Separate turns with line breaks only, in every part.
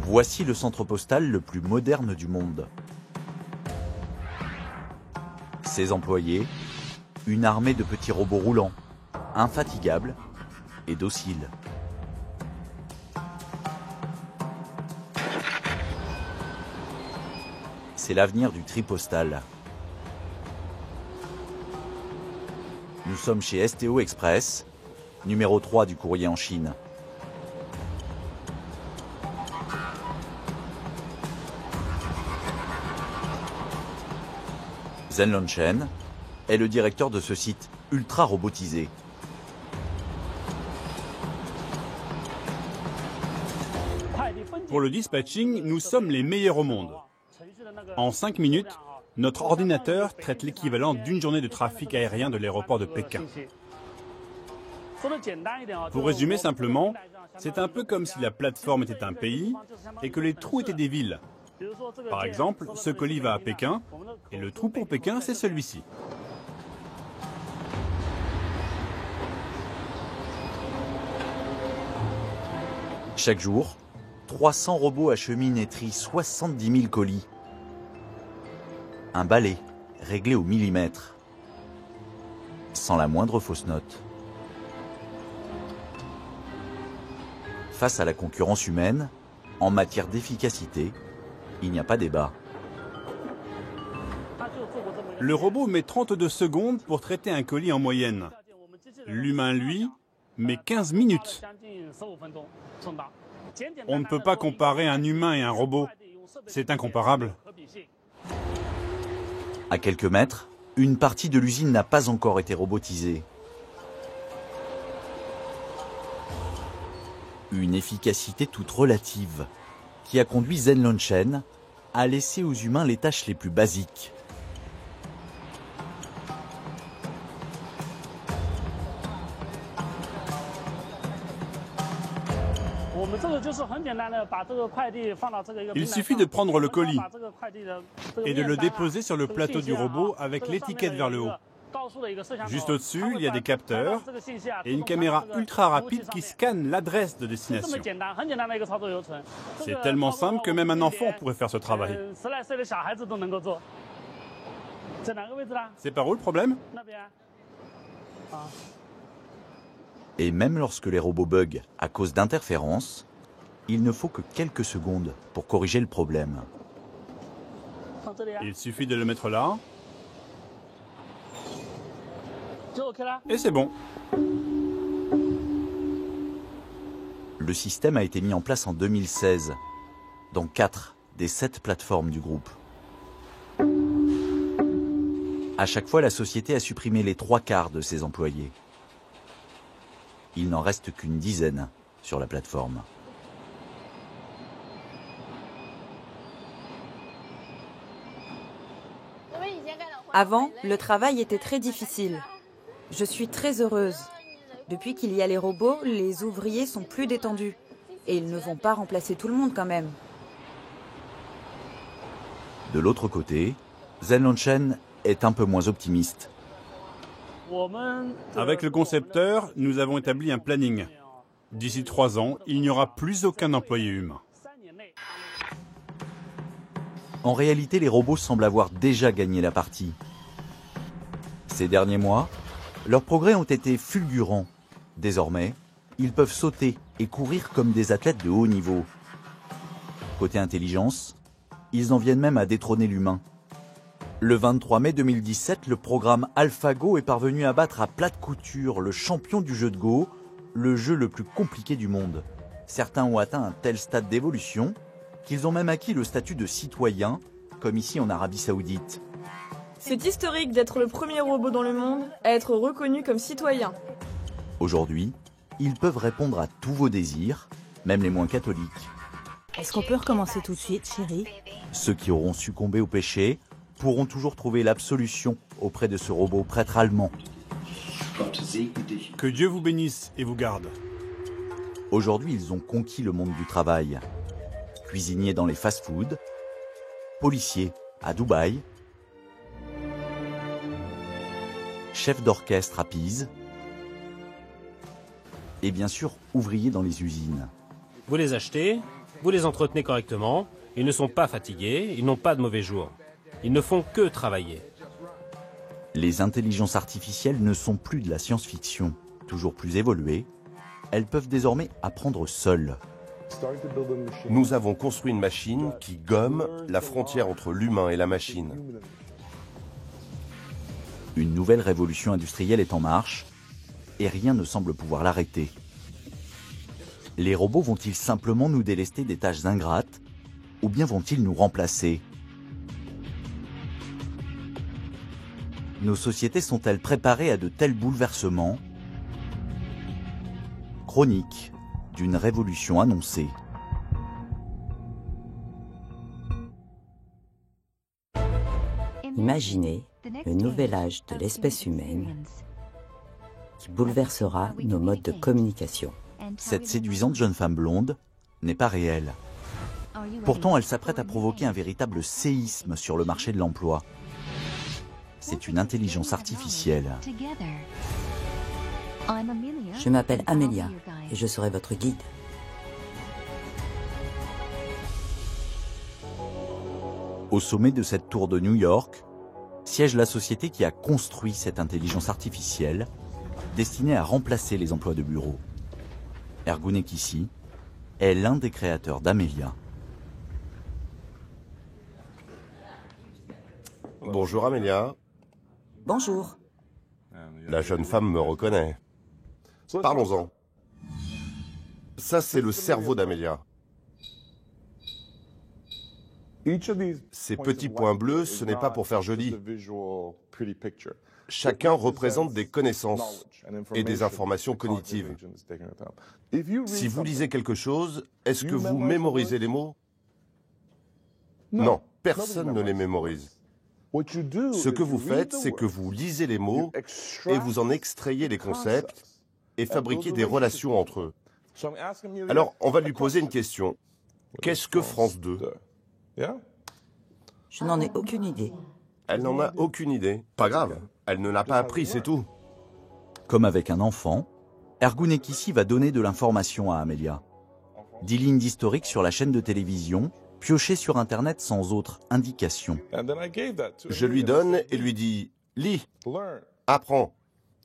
Voici le centre postal le plus moderne du monde. Ses employés, une armée de petits robots roulants, infatigables et dociles. C'est l'avenir du tri postal. Nous sommes chez STO Express, numéro 3 du courrier en Chine. Zhen Longchen est le directeur de ce site ultra robotisé.
Pour le dispatching, nous sommes les meilleurs au monde. En 5 minutes, notre ordinateur traite l'équivalent d'une journée de trafic aérien de l'aéroport de Pékin. Pour résumer simplement, c'est un peu comme si la plateforme était un pays et que les trous étaient des villes. Par exemple, ce colis va à Pékin et le trou pour Pékin, c'est celui-ci.
Chaque jour, 300 robots acheminent et trient 70 000 colis. Un balai réglé au millimètre, sans la moindre fausse note. Face à la concurrence humaine, en matière d'efficacité, il n'y a pas débat.
Le robot met 32 secondes pour traiter un colis en moyenne. L'humain, lui, met 15 minutes. On ne peut pas comparer un humain et un robot. C'est incomparable.
À quelques mètres, une partie de l'usine n'a pas encore été robotisée. Une efficacité toute relative qui a conduit Zhen Longchen à laisser aux humains les tâches les plus basiques.
Il suffit de prendre le colis et de le déposer sur le plateau du robot avec l'étiquette vers le haut. Juste au-dessus, il y a des capteurs et une caméra ultra rapide qui scanne l'adresse de destination. C'est tellement simple que même un enfant pourrait faire ce travail. C'est par où le problème?
Et même lorsque les robots bug à cause d'interférences, il ne faut que quelques secondes pour corriger le problème.
Il suffit de le mettre là. Et c'est bon.
Le système a été mis en place en 2016 dans 4 des 7 plateformes du groupe. À chaque fois, la société a supprimé les 3/4 de ses employés. Il n'en reste qu'une dizaine sur la plateforme.
Avant, le travail était très difficile. Je suis très heureuse. Depuis qu'il y a les robots, les ouvriers sont plus détendus. Et ils ne vont pas remplacer tout le monde quand même.
De l'autre côté, Zhen Longchen est un peu moins optimiste.
Avec le concepteur, nous avons établi un planning. D'ici 3 ans, il n'y aura plus aucun employé humain.
En réalité, les robots semblent avoir déjà gagné la partie. Ces derniers mois, leurs progrès ont été fulgurants. Désormais, ils peuvent sauter et courir comme des athlètes de haut niveau. Côté intelligence, ils en viennent même à détrôner l'humain. Le 23 mai 2017, le programme AlphaGo est parvenu à battre à plat de couture le champion du jeu de Go, le jeu le plus compliqué du monde. Certains ont atteint un tel stade d'évolution qu'ils ont même acquis le statut de citoyen, comme ici en Arabie Saoudite.
C'est historique d'être le premier robot dans le monde à être reconnu comme citoyen.
Aujourd'hui, ils peuvent répondre à tous vos désirs, même les moins catholiques.
Est-ce qu'on peut recommencer tout de suite, chérie?
Ceux qui auront succombé au péché pourront toujours trouver l'absolution auprès de ce robot prêtre allemand.
Que Dieu vous bénisse et vous garde.
Aujourd'hui, ils ont conquis le monde du travail. Cuisiniers dans les fast-foods, policiers à Dubaï, chefs d'orchestre à Pise, et bien sûr ouvriers dans les usines.
Vous les achetez, Vous les entretenez correctement, ils ne sont pas fatigués, ils n'ont pas de mauvais jours. Ils ne font que travailler.
Les intelligences artificielles ne sont plus de la science-fiction. Toujours plus évoluées, elles peuvent désormais apprendre seules.
Nous avons construit une machine qui gomme la frontière entre l'humain et la machine.
Une nouvelle révolution industrielle est en marche et rien ne semble pouvoir l'arrêter. Les robots vont-ils simplement nous délester des tâches ingrates ou bien vont-ils nous remplacer? Nos sociétés sont-elles préparées à de tels bouleversements? Chronique d'une révolution annoncée.
Imaginez le nouvel âge de l'espèce humaine qui bouleversera nos modes de communication.
Cette séduisante jeune femme blonde n'est pas réelle. Pourtant, elle s'apprête à provoquer un véritable séisme sur le marché de l'emploi. C'est une intelligence artificielle.
Je m'appelle Amelia et je serai votre guide.
Au sommet de cette tour de New York, siège la société qui a construit cette intelligence artificielle destinée à remplacer les emplois de bureau. Ergunekisi est l'un des créateurs d'Amelia.
Bonjour Amelia.
Bonjour.
La jeune femme me reconnaît. Parlons-en. Ça, c'est le cerveau d'Amelia. Ces petits points bleus, ce n'est pas pour faire joli. Chacun représente des connaissances et des informations cognitives. Si vous lisez quelque chose, est-ce que vous mémorisez les mots? Non, personne ne les mémorise. Ce que vous faites, c'est que vous lisez les mots et vous en extrayez les concepts et fabriquez des relations entre eux. Alors, on va lui poser une question. Qu'est-ce que France 2?
Je n'en ai aucune idée.
Elle n'en a aucune idée. Pas grave, elle ne l'a pas appris, c'est tout.
Comme avec un enfant, Ergunekisi va donner de l'information à Amelia. 10 lignes d'historique sur la chaîne de télévision, piochées sur Internet sans autre indication.
Je lui donne et lui dis « Lis, apprends ».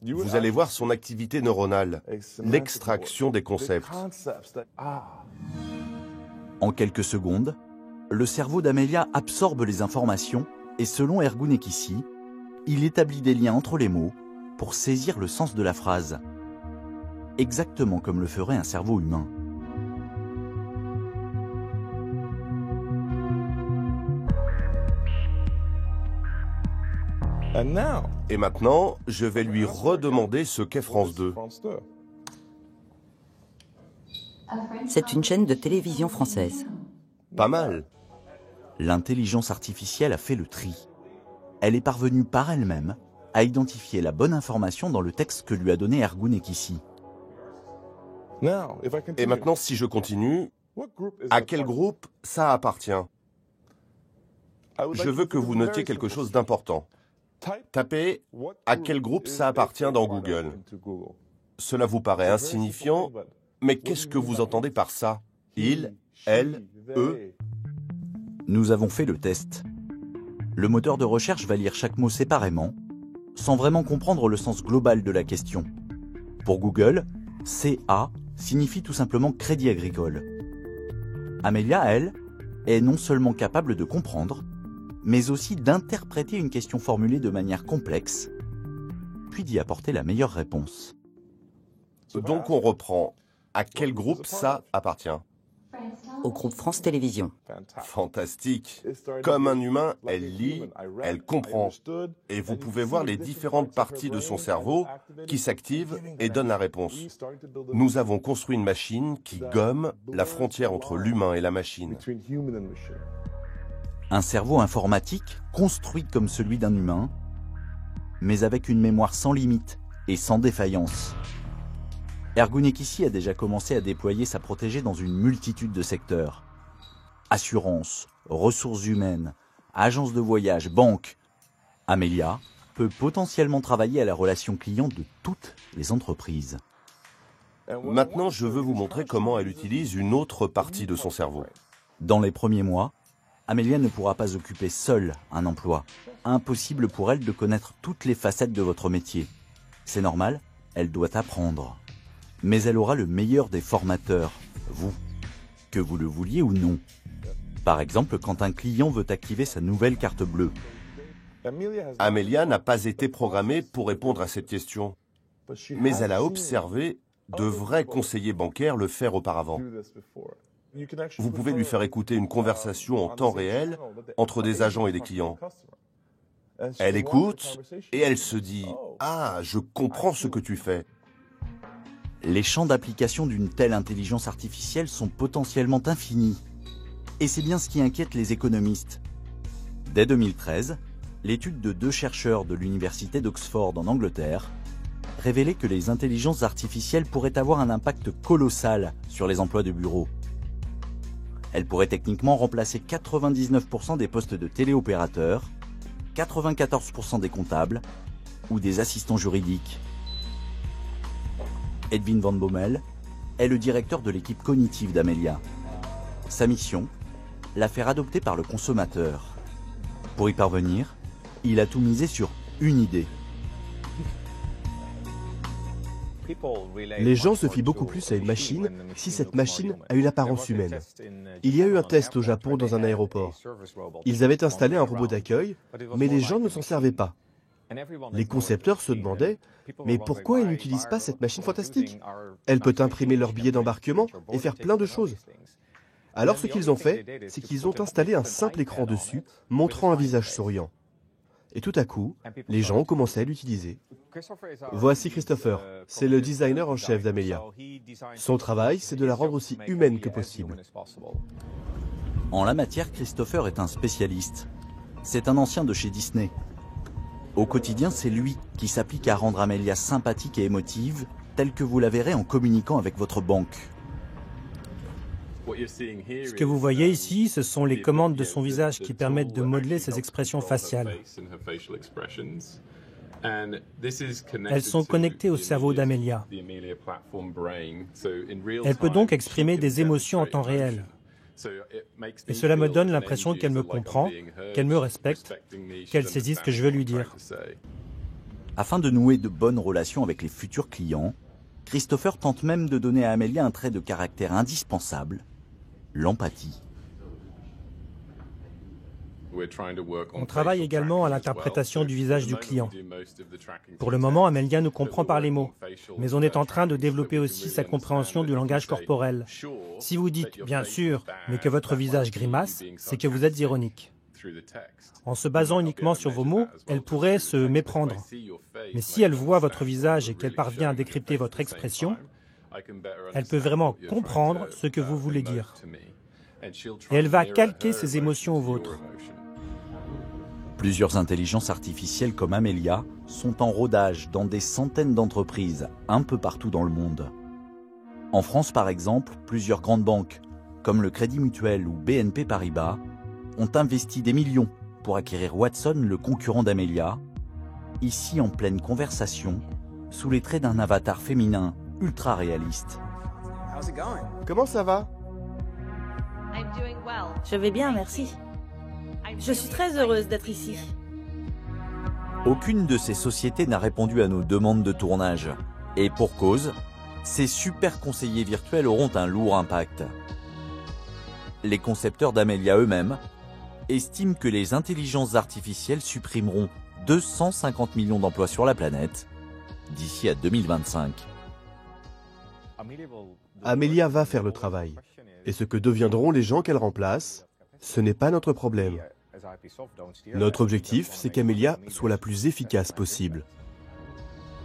Vous allez voir son activité neuronale, l'extraction des concepts.
En quelques secondes, le cerveau d'Amelia absorbe les informations et selon Ergunekisi, il établit des liens entre les mots pour saisir le sens de la phrase. Exactement comme le ferait un cerveau humain.
Et maintenant, je vais lui redemander ce qu'est France 2.
C'est une chaîne de télévision française.
Pas mal.
L'intelligence artificielle a fait le tri. Elle est parvenue par elle-même à identifier la bonne information dans le texte que lui a donné Ergunekisi.
Et maintenant, si je continue, à quel groupe ça appartient? Je veux que vous notiez quelque chose d'important. Tapez « À quel groupe ça appartient » dans Google. Cela vous paraît insignifiant, mais qu'est-ce que vous entendez par ça? Il, elle, eux?
Nous avons fait le test. Le moteur de recherche va lire chaque mot séparément, sans vraiment comprendre le sens global de la question. Pour Google, CA signifie tout simplement Crédit Agricole. Amelia, elle, est non seulement capable de comprendre, mais aussi d'interpréter une question formulée de manière complexe, puis d'y apporter la meilleure réponse.
Donc on reprend. À quel groupe ça appartient?
Au groupe France Télévisions.
Fantastique. Comme un humain, elle lit, elle comprend. Et vous pouvez voir les différentes parties de son cerveau qui s'activent et donnent la réponse. Nous avons construit une machine qui gomme la frontière entre l'humain et la machine.
Un cerveau informatique construit comme celui d'un humain, mais avec une mémoire sans limite et sans défaillance. Ergunekisi a déjà commencé à déployer sa protégée dans une multitude de secteurs. Assurance, ressources humaines, agences de voyage, banques. Amelia peut potentiellement travailler à la relation client de toutes les entreprises.
Maintenant, je veux vous montrer comment elle utilise une autre partie de son cerveau.
Dans les premiers mois, Amelia ne pourra pas occuper seule un emploi. Impossible pour elle de connaître toutes les facettes de votre métier. C'est normal, elle doit apprendre. Mais elle aura le meilleur des formateurs, vous, que vous le vouliez ou non. Par exemple, quand un client veut activer sa nouvelle carte bleue.
Amelia n'a pas été programmée pour répondre à cette question, mais elle a observé de vrais conseillers bancaires le faire auparavant. Vous pouvez lui faire écouter une conversation en temps réel entre des agents et des clients. Elle écoute et elle se dit « Ah, je comprends ce que tu fais ».
Les champs d'application d'une telle intelligence artificielle sont potentiellement infinis. Et c'est bien ce qui inquiète les économistes. Dès 2013, l'étude de 2 chercheurs de l'université d'Oxford en Angleterre révélait que les intelligences artificielles pourraient avoir un impact colossal sur les emplois de bureau. Elles pourraient techniquement remplacer 99% des postes de téléopérateurs, 94% des comptables ou des assistants juridiques. Edwin van Bommel est le directeur de l'équipe cognitive d'Amelia. Sa mission, la faire adopter par le consommateur. Pour y parvenir, il a tout misé sur une idée.
Les gens se fient beaucoup plus à une machine si cette machine a une apparence humaine. Il y a eu un test au Japon dans un aéroport. Ils avaient installé un robot d'accueil, mais les gens ne s'en servaient pas. Les concepteurs se demandaient « Mais pourquoi ils n'utilisent pas cette machine fantastique? Elle peut imprimer leur billet d'embarquement et faire plein de choses. » Alors ce qu'ils ont fait, c'est qu'ils ont installé un simple écran dessus, montrant un visage souriant. Et tout à coup, les gens ont commencé à l'utiliser. Voici Christopher, c'est le designer en chef d'Amelia. Son travail, c'est de la rendre aussi humaine que possible.
En la matière, Christopher est un spécialiste. C'est un ancien de chez Disney. Au quotidien, c'est lui qui s'applique à rendre Amelia sympathique et émotive, telle que vous la verrez en communiquant avec votre banque.
Ce que vous voyez ici, ce sont les commandes de son visage qui permettent de modeler ses expressions faciales. Elles sont connectées au cerveau d'Amelia. Elle peut donc exprimer des émotions en temps réel. Et cela me donne l'impression qu'elle me comprend, qu'elle me respecte, qu'elle saisit ce que je veux lui dire.
Afin de nouer de bonnes relations avec les futurs clients, Christopher tente même de donner à Amelia un trait de caractère indispensable, l'empathie.
On travaille également à l'interprétation du visage du client. Pour le moment, Amelia nous comprend par les mots, mais on est en train de développer aussi sa compréhension du langage corporel. Si vous dites « bien sûr », mais que votre visage grimace, c'est que vous êtes ironique. En se basant uniquement sur vos mots, elle pourrait se méprendre. Mais si elle voit votre visage et qu'elle parvient à décrypter votre expression, elle peut vraiment comprendre ce que vous voulez dire. Et elle va calquer ses émotions aux vôtres.
Plusieurs intelligences artificielles comme Amelia sont en rodage dans des centaines d'entreprises un peu partout dans le monde. En France, par exemple, plusieurs grandes banques, comme le Crédit Mutuel ou BNP Paribas, ont investi des millions pour acquérir Watson, le concurrent d'Amelia, ici en pleine conversation, sous les traits d'un avatar féminin ultra réaliste.
Comment ça va?
Je vais bien, merci. Je suis très heureuse d'être ici.
Aucune de ces sociétés n'a répondu à nos demandes de tournage. Et pour cause, ces super conseillers virtuels auront un lourd impact. Les concepteurs d'Amelia eux-mêmes estiment que les intelligences artificielles supprimeront 250 millions d'emplois sur la planète d'ici à 2025.
Amelia va faire le travail. Et ce que deviendront les gens qu'elle remplace, ce n'est pas notre problème. Notre objectif, c'est qu'Amelia soit la plus efficace possible.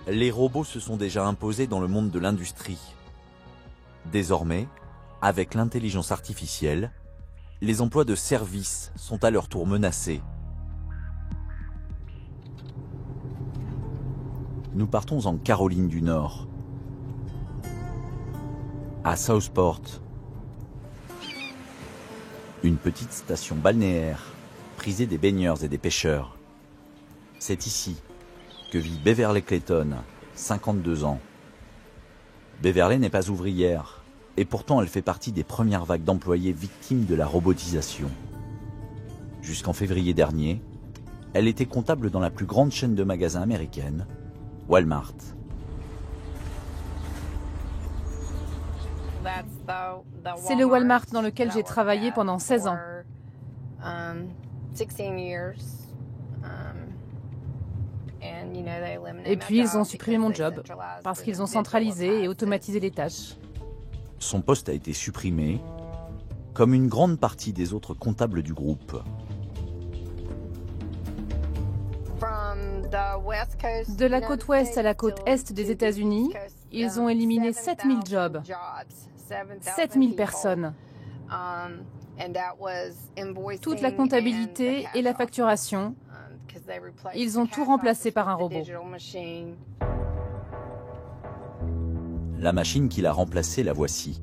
Les robots se sont déjà imposés dans le monde de l'industrie. Désormais, avec l'intelligence artificielle, les emplois de service sont à leur tour menacés. Nous partons en Caroline du Nord, à Southport, une petite station balnéaire prisée des baigneurs et des pêcheurs. C'est ici que vit Beverly Clayton, 52 ans. Beverley n'est pas ouvrière, et pourtant elle fait partie des premières vagues d'employés victimes de la robotisation. Jusqu'en février dernier, elle était comptable dans la plus grande chaîne de magasins américaine, Walmart.
C'est le Walmart dans lequel j'ai travaillé pendant 16 ans. Et puis ils ont supprimé mon job parce qu'ils ont centralisé et automatisé les tâches.
Son poste a été supprimé, comme une grande partie des autres comptables du groupe.
De la côte ouest à la côte est des États-Unis, ils ont éliminé 7000 jobs, 7000 personnes. Toute la comptabilité et la facturation, ils ont tout remplacé par un robot.
La machine qui l'a remplacée, la voici.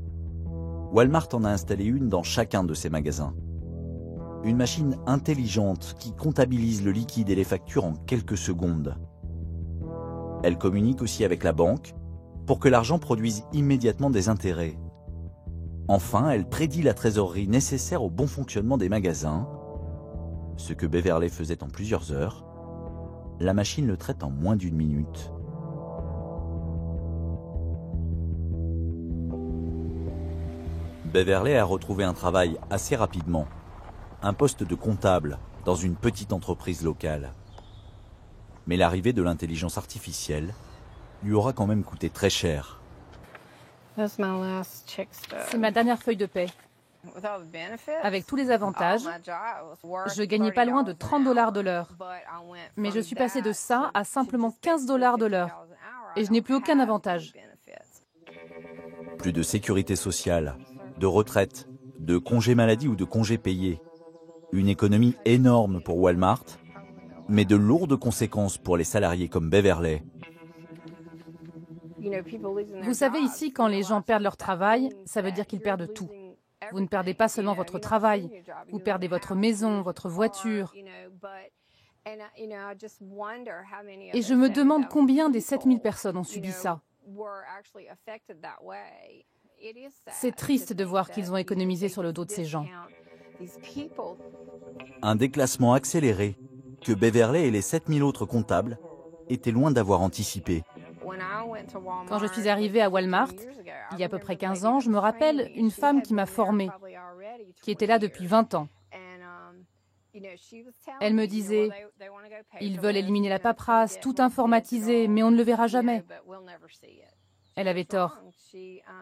Walmart en a installé une dans chacun de ses magasins. Une machine intelligente qui comptabilise le liquide et les factures en quelques secondes. Elle communique aussi avec la banque pour que l'argent produise immédiatement des intérêts. Enfin, elle prédit la trésorerie nécessaire au bon fonctionnement des magasins. Ce que Beverley faisait en plusieurs heures, la machine le traite en moins d'1 minute. Beverley a retrouvé un travail assez rapidement, un poste de comptable dans une petite entreprise locale. Mais l'arrivée de l'intelligence artificielle lui aura quand même coûté très cher.
C'est ma dernière feuille de paie. Avec tous les avantages, je gagnais pas loin de $30 de l'heure. Mais je suis passée de ça à simplement $15 de l'heure. Et je n'ai plus aucun avantage.
Plus de sécurité sociale, de retraite, de congés maladie ou de congés payés. Une économie énorme pour Walmart, mais de lourdes conséquences pour les salariés comme Beverley.
Vous savez, ici, quand les gens perdent leur travail, ça veut dire qu'ils perdent tout. Vous ne perdez pas seulement votre travail, vous perdez votre maison, votre voiture. Et je me demande combien des 7000 personnes ont subi ça. C'est triste de voir qu'ils ont économisé sur le dos de ces gens.
Un déclassement accéléré que Beverley et les 7000 autres comptables étaient loin d'avoir anticipé.
Quand je suis arrivée à Walmart, il y a à peu près 15 ans, je me rappelle une femme qui m'a formée, qui était là depuis 20 ans. Elle me disait, ils veulent éliminer la paperasse, tout informatiser, mais on ne le verra jamais. Elle avait tort.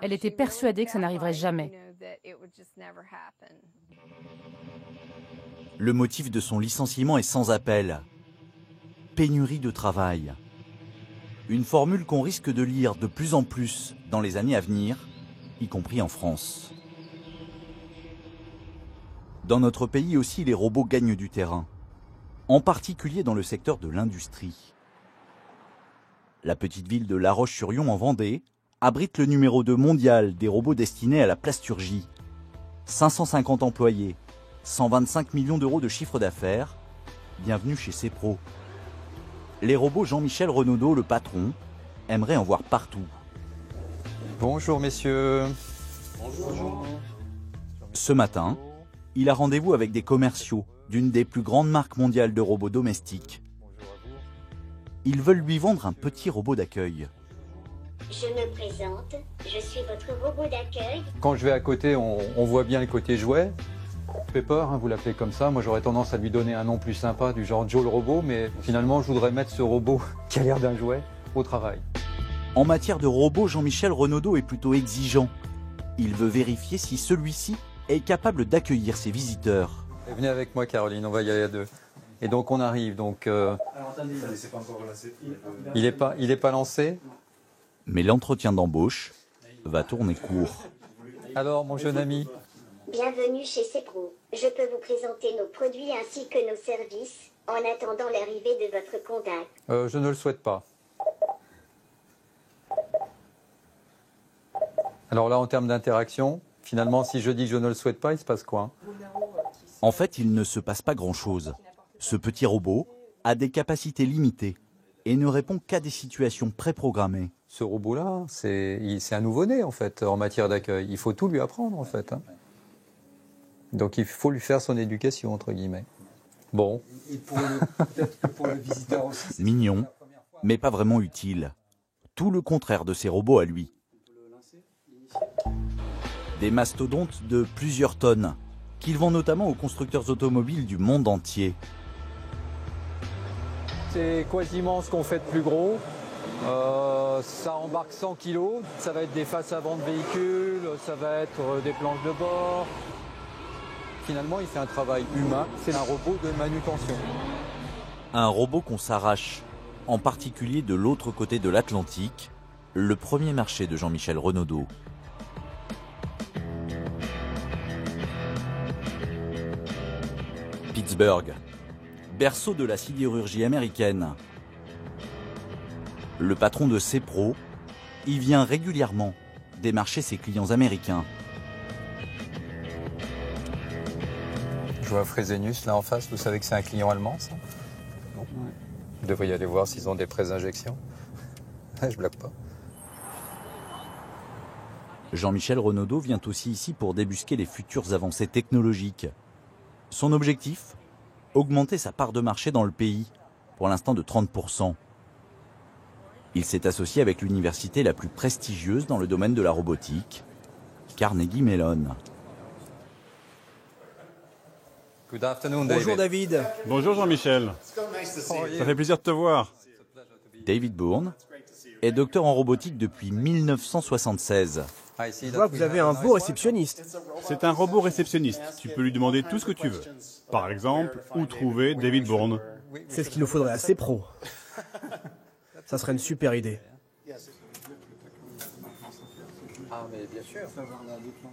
Elle était persuadée que ça n'arriverait jamais.
Le motif de son licenciement est sans appel. Pénurie de travail. Une formule qu'on risque de lire de plus en plus dans les années à venir, y compris en France. Dans notre pays aussi, les robots gagnent du terrain, en particulier dans le secteur de l'industrie. La petite ville de La Roche-sur-Yon en Vendée abrite le numéro 2 mondial des robots destinés à la plasturgie. 550 employés, 125 millions d'euros de chiffre d'affaires. Bienvenue chez Cepro. Les robots Jean-Michel Renaudot, le patron, aimerait en voir partout.
Bonjour messieurs.
Bonjour. Ce matin, il a rendez-vous avec des commerciaux d'une des plus grandes marques mondiales de robots domestiques. Ils veulent lui vendre un petit robot d'accueil.
Je me présente, je suis votre robot d'accueil.
Quand je vais à côté, on voit bien le côté jouet. Pepper, vous l'appelez comme ça. Moi, j'aurais tendance à lui donner un nom plus sympa, du genre Joe le robot, mais finalement, je voudrais mettre ce robot qui a l'air d'un jouet au travail.
En matière de robot, Jean-Michel Renaudot est plutôt exigeant. Il veut vérifier si celui-ci est capable d'accueillir ses visiteurs.
Et venez avec moi, Caroline, on va y aller à deux. Et donc, on arrive. Donc,
Alors, attendez, c'est pas encore lancé.
Il est pas lancé.
Mais l'entretien d'embauche va tourner court.
Alors, mon jeune ami.
Bienvenue chez Cepro. Je peux vous présenter nos produits ainsi que nos services, en attendant l'arrivée de votre contact.
Je ne le souhaite pas. Alors là, en termes d'interaction, finalement, si je dis que je ne le souhaite pas, il se passe quoi?
En fait, il ne se passe pas grand-chose. Ce petit robot a des capacités limitées et ne répond qu'à des situations préprogrammées.
Ce robot-là, c'est un nouveau-né, en fait, en matière d'accueil. Il faut tout lui apprendre, en fait. Hein. Donc il faut lui faire son éducation, entre guillemets. Bon.
Et peut-être que pour le visiteur aussi.
Mignon, mais pas vraiment utile. Tout le contraire de ces robots à lui. Des mastodontes de plusieurs tonnes, qu'ils vendent notamment aux constructeurs automobiles du monde entier.
C'est quasiment ce qu'on fait de plus gros. Ça embarque 100 kilos. Ça va être des faces avant de véhicules, ça va être des planches de bord. Finalement, il fait un travail humain. C'est un robot de manutention.
Un robot qu'on s'arrache, en particulier de l'autre côté de l'Atlantique, le premier marché de Jean-Michel Renaudot. Pittsburgh, berceau de la sidérurgie américaine. Le patron de CEPRO y vient régulièrement démarcher ses clients américains.
Je vois Fresenius là en face, vous savez que c'est un client allemand, ça? Non. Vous devriez aller voir s'ils ont des prêts d'injection. Je blague pas.
Jean-Michel Renaudot vient aussi ici pour débusquer les futures avancées technologiques. Son objectif? Augmenter sa part de marché dans le pays, pour l'instant de 30%. Il s'est associé avec l'université la plus prestigieuse dans le domaine de la robotique, Carnegie Mellon.
Bonjour David.
Bonjour Jean-Michel. Ça fait plaisir de te voir.
David Bourne est docteur en robotique depuis 1976.
Je vois que vous avez un beau réceptionniste.
C'est un robot réceptionniste. Tu peux lui demander tout ce que tu veux. Par exemple, où trouver David Bourne.
C'est ce qu'il nous faudrait à CEPRO. Ça serait une super idée.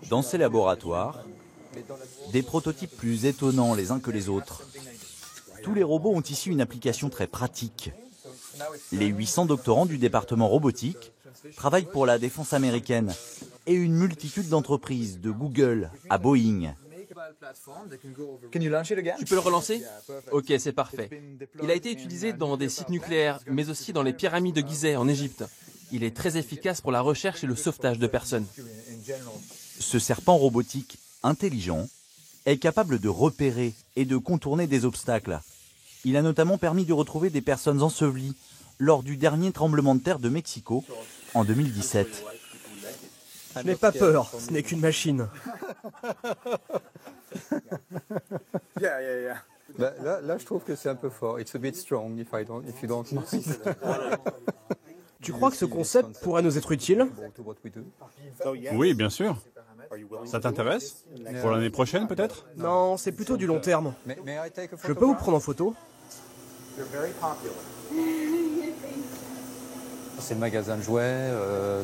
Dans ces laboratoires, des prototypes plus étonnants les uns que les autres. Tous les robots ont ici une application très pratique. Les 800 doctorants du département robotique travaillent pour la défense américaine et une multitude d'entreprises, de Google à Boeing.
Tu peux le relancer? Ok, c'est parfait. Il a été utilisé dans des sites nucléaires, mais aussi dans les pyramides de Gizeh en Égypte. Il est très efficace pour la recherche et le sauvetage de personnes.
Ce serpent robotique intelligent est capable de repérer et de contourner des obstacles. Il a notamment permis de retrouver des personnes ensevelies lors du dernier tremblement de terre de Mexico en 2017.
Je n'ai pas peur, ce n'est qu'une machine.
Là, je trouve que c'est un peu fort. It's a bit strong if you don't mind.
Tu crois que ce concept pourrait nous être utile?
Oui, bien sûr. Ça t'intéresse? Pour l'année prochaine, peut-être?
Non, c'est plutôt du long terme. Je peux vous prendre en photo?
C'est le magasin de jouets,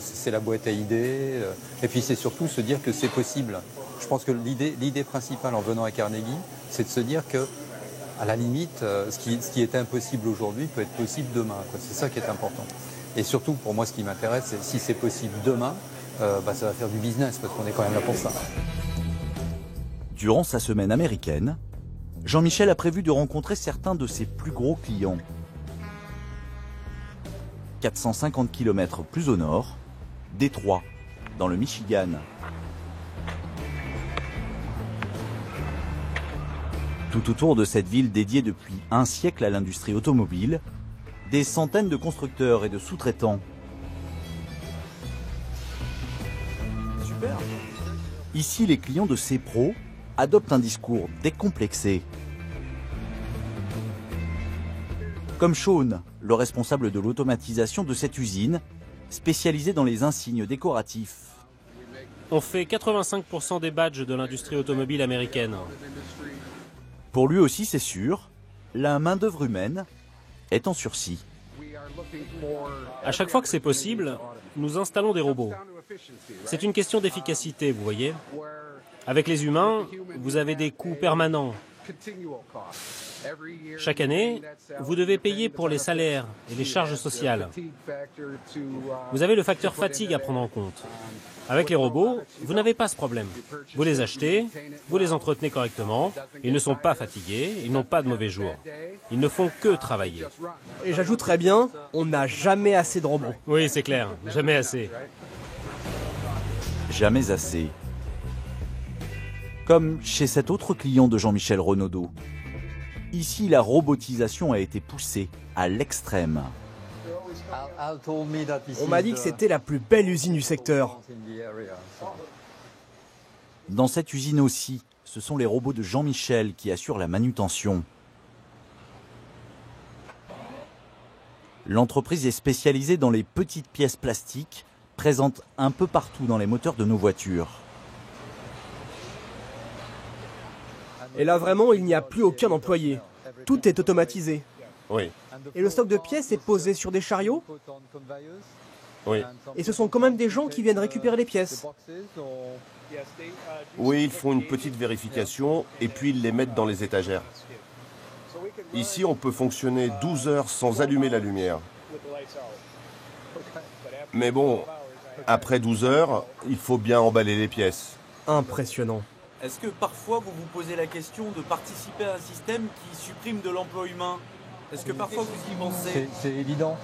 c'est la boîte à idées, et puis c'est surtout se dire que c'est possible. Je pense que l'idée principale en venant à Carnegie, c'est de se dire que, à la limite, ce qui est impossible aujourd'hui peut être possible demain. C'est ça qui est important. Et surtout, pour moi, ce qui m'intéresse, c'est si c'est possible demain, ça va faire du business, parce qu'on est quand même là pour ça.
Durant sa semaine américaine, Jean-Michel a prévu de rencontrer certains de ses plus gros clients. 450 km plus au nord, Détroit, dans le Michigan. Tout autour de cette ville dédiée depuis un siècle à l'industrie automobile, des centaines de constructeurs et de sous-traitants.
Super.
Ici, les clients de CEPRO adoptent un discours décomplexé. Comme Sean, le responsable de l'automatisation de cette usine, spécialisée dans les insignes décoratifs.
On fait 85% des badges de l'industrie automobile américaine.
Pour lui aussi, c'est sûr, la main-d'œuvre humaine est en sursis.
À chaque fois que c'est possible, nous installons des robots. C'est une question d'efficacité, vous voyez. Avec les humains, vous avez des coûts permanents. Chaque année, vous devez payer pour les salaires et les charges sociales. Vous avez le facteur fatigue à prendre en compte. Avec les robots, vous n'avez pas ce problème. Vous les achetez, vous les entretenez correctement, ils ne sont pas fatigués, ils n'ont pas de mauvais jours. Ils ne font que travailler.
Et j'ajouterais bien, on n'a jamais assez de robots.
Oui, c'est clair, jamais assez.
Jamais assez. Comme chez cet autre client de Jean-Michel Renaudot. Ici, la robotisation a été poussée à l'extrême.
On m'a dit que c'était la plus belle usine du secteur.
Dans cette usine aussi, ce sont les robots de Jean-Michel qui assurent la manutention. L'entreprise est spécialisée dans les petites pièces plastiques, présentes un peu partout dans les moteurs de nos voitures.
Et là vraiment, il n'y a plus aucun employé. Tout est automatisé.
Oui.
Et le stock de pièces est posé sur des chariots?
Oui.
Et ce sont quand même des gens qui viennent récupérer les pièces?
Oui, ils font une petite vérification et puis ils les mettent dans les étagères. Ici, on peut fonctionner 12 heures sans allumer la lumière. Mais bon, après 12 heures, il faut bien emballer les pièces.
Impressionnant.
Est-ce que parfois vous vous posez la question de participer à un système qui supprime de l'emploi humain? Est-ce que parfois vous y pensez?
C'est évident.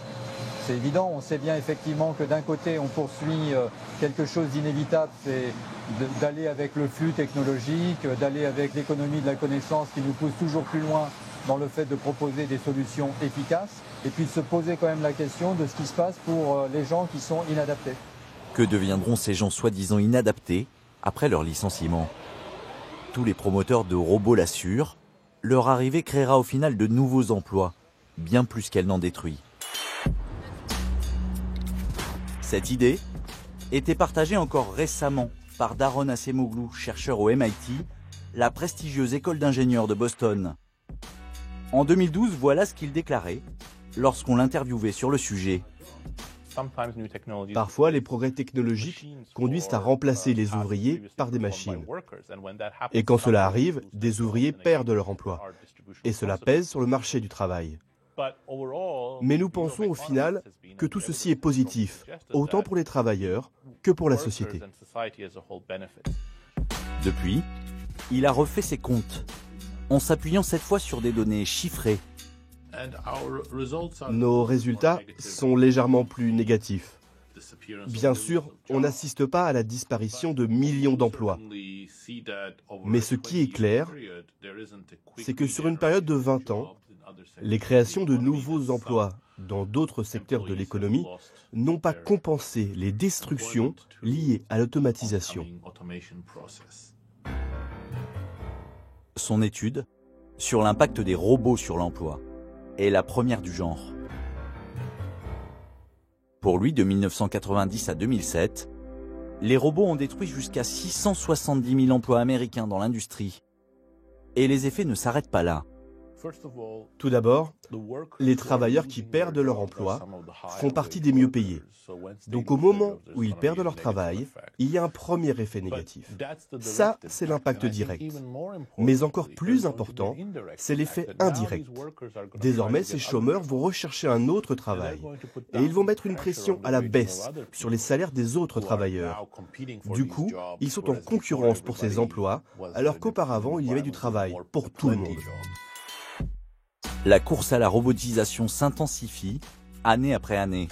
C'est évident. On sait bien effectivement que d'un côté, on poursuit quelque chose d'inévitable, c'est d'aller avec le flux technologique, d'aller avec l'économie de la connaissance qui nous pousse toujours plus loin dans le fait de proposer des solutions efficaces, et puis de se poser quand même la question de ce qui se passe pour les gens qui sont inadaptés.
Que deviendront ces gens soi-disant inadaptés après leur licenciement? Tous les promoteurs de robots l'assurent, leur arrivée créera au final de nouveaux emplois, bien plus qu'elle n'en détruit. Cette idée était partagée encore récemment par Daron Acemoglu, chercheur au MIT, la prestigieuse école d'ingénieurs de Boston. En 2012, voilà ce qu'il déclarait lorsqu'on l'interviewait sur le sujet.
Parfois, les progrès technologiques conduisent à remplacer les ouvriers par des machines. Et quand cela arrive, des ouvriers perdent leur emploi. Et cela pèse sur le marché du travail. Mais nous pensons au final que tout ceci est positif, autant pour les travailleurs que pour la société.
Depuis, il a refait ses comptes, en s'appuyant cette fois sur des données chiffrées.
Nos résultats sont légèrement plus négatifs. Bien sûr, on n'assiste pas à la disparition de millions d'emplois. Mais ce qui est clair, c'est que sur une période de 20 ans, les créations de nouveaux emplois dans d'autres secteurs de l'économie n'ont pas compensé les destructions liées à l'automatisation.
Son étude sur l'impact des robots sur l'emploi est la première du genre. Pour lui, de 1990 à 2007, les robots ont détruit jusqu'à 670 000 emplois américains dans l'industrie. Et les effets ne s'arrêtent pas là.
Tout d'abord, les travailleurs qui perdent leur emploi font partie des mieux payés. Donc au moment où ils perdent leur travail, il y a un premier effet négatif. Ça, c'est l'impact direct. Mais encore plus important, c'est l'effet indirect. Désormais, ces chômeurs vont rechercher un autre travail et ils vont mettre une pression à la baisse sur les salaires des autres travailleurs. Du coup, ils sont en concurrence pour ces emplois, alors qu'auparavant, il y avait du travail pour tout le monde.
La course à la robotisation s'intensifie année après année.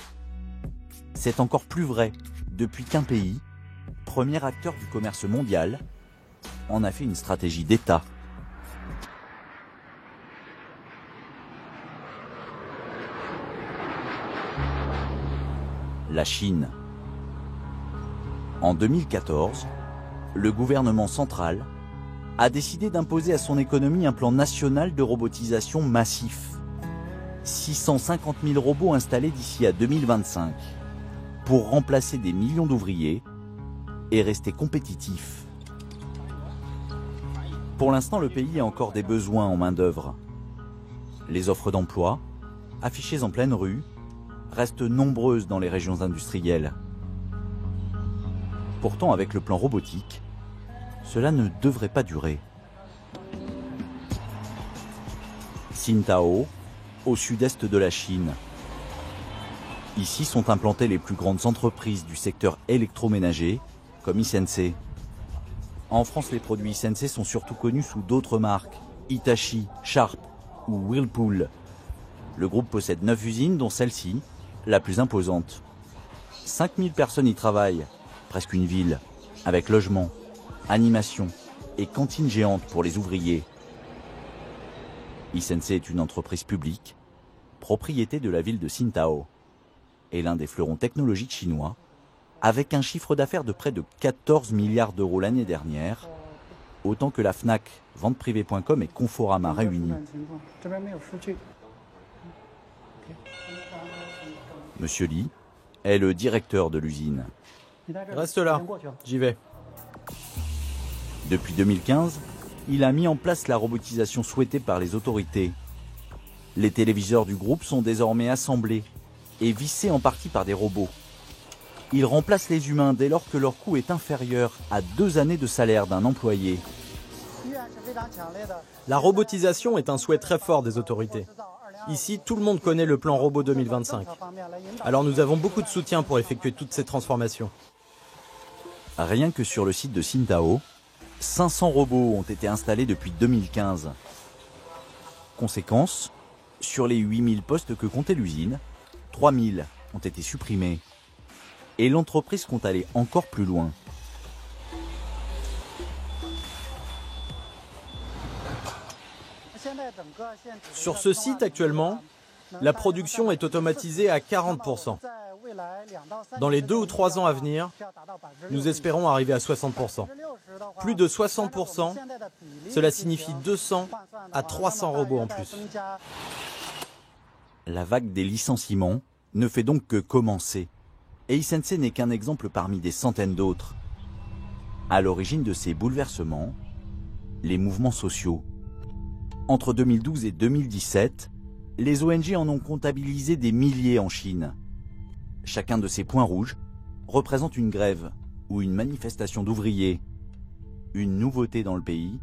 C'est encore plus vrai depuis qu'un pays, premier acteur du commerce mondial, en a fait une stratégie d'État. La Chine. En 2014, le gouvernement central a décidé d'imposer à son économie un plan national de robotisation massif. 650 000 robots installés d'ici à 2025 pour remplacer des millions d'ouvriers et rester compétitif. Pour l'instant, le pays a encore des besoins en main-d'œuvre. Les offres d'emploi, affichées en pleine rue, restent nombreuses dans les régions industrielles. Pourtant, avec le plan robotique, cela ne devrait pas durer. Qingdao, au sud-est de la Chine. Ici sont implantées les plus grandes entreprises du secteur électroménager, comme Hisense. En France, les produits Hisense sont surtout connus sous d'autres marques, Hitachi, Sharp ou Whirlpool. Le groupe possède 9 usines, dont celle-ci, la plus imposante. 5000 personnes y travaillent, presque une ville, avec logement, animation et cantine géante pour les ouvriers. Hisense est une entreprise publique, propriété de la ville de Qingdao, et l'un des fleurons technologiques chinois, avec un chiffre d'affaires de près de 14 milliards d'euros l'année dernière, autant que la Fnac, venteprivée.com et Conforama réunis. Monsieur Li est le directeur de l'usine.
Reste là, j'y vais.
Depuis 2015, il a mis en place la robotisation souhaitée par les autorités. Les téléviseurs du groupe sont désormais assemblés et vissés en partie par des robots. Ils remplacent les humains dès lors que leur coût est inférieur à 2 années de salaire d'un employé.
La robotisation est un souhait très fort des autorités. Ici, tout le monde connaît le plan Robot 2025. Alors nous avons beaucoup de soutien pour effectuer toutes ces transformations.
Rien que sur le site de Qingdao, 500 robots ont été installés depuis 2015. Conséquence, sur les 8000 postes que comptait l'usine, 3000 ont été supprimés. Et l'entreprise compte aller encore plus loin.
Sur ce site actuellement, la production est automatisée à 40%. Dans les 2 ou 3 ans à venir, nous espérons arriver à 60%. Plus de 60%, cela signifie 200 à 300 robots en plus.
La vague des licenciements ne fait donc que commencer. Et Hisense n'est qu'un exemple parmi des centaines d'autres. À l'origine de ces bouleversements, les mouvements sociaux. Entre 2012 et 2017, les ONG en ont comptabilisé des milliers en Chine. Chacun de ces points rouges représente une grève ou une manifestation d'ouvriers, une nouveauté dans le pays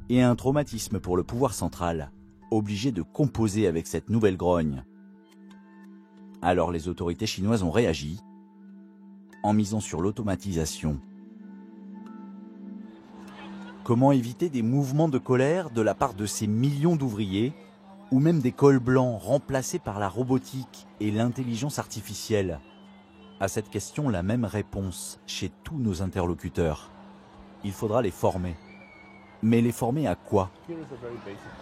et un traumatisme pour le pouvoir central, obligé de composer avec cette nouvelle grogne. Alors les autorités chinoises ont réagi en misant sur l'automatisation. Comment éviter des mouvements de colère de la part de ces millions d'ouvriers ou même des cols blancs remplacés par la robotique et l'intelligence artificielle? À cette question, la même réponse chez tous nos interlocuteurs. Il faudra les former. Mais les former à quoi?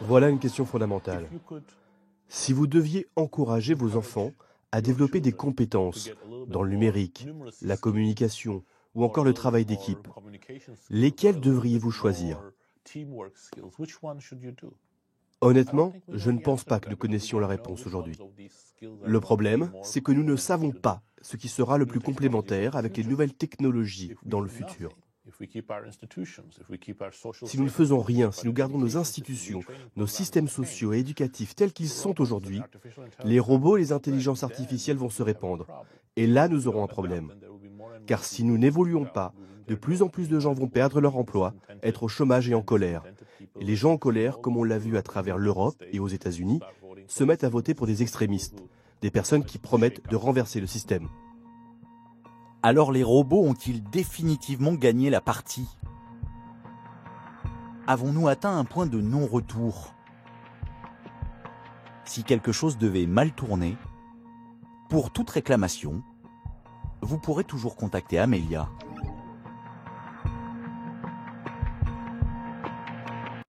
Voilà une question fondamentale. Si vous deviez encourager vos enfants à développer des compétences dans le numérique, la communication ou encore le travail d'équipe, lesquelles devriez-vous choisir? Honnêtement, je ne pense pas que nous connaissions la réponse aujourd'hui. Le problème, c'est que nous ne savons pas ce qui sera le plus complémentaire avec les nouvelles technologies dans le futur. Si nous ne faisons rien, si nous gardons nos institutions, nos systèmes sociaux et éducatifs tels qu'ils sont aujourd'hui, les robots et les intelligences artificielles vont se répandre. Et là, nous aurons un problème. Car si nous n'évoluons pas, de plus en plus de gens vont perdre leur emploi, être au chômage et en colère. Et les gens en colère, comme on l'a vu à travers l'Europe et aux États-Unis, se mettent à voter pour des extrémistes, des personnes qui promettent de renverser le système.
Alors les robots ont-ils définitivement gagné la partie? Avons-nous atteint un point de non-retour? Si quelque chose devait mal tourner, pour toute réclamation, vous pourrez toujours contacter Amelia.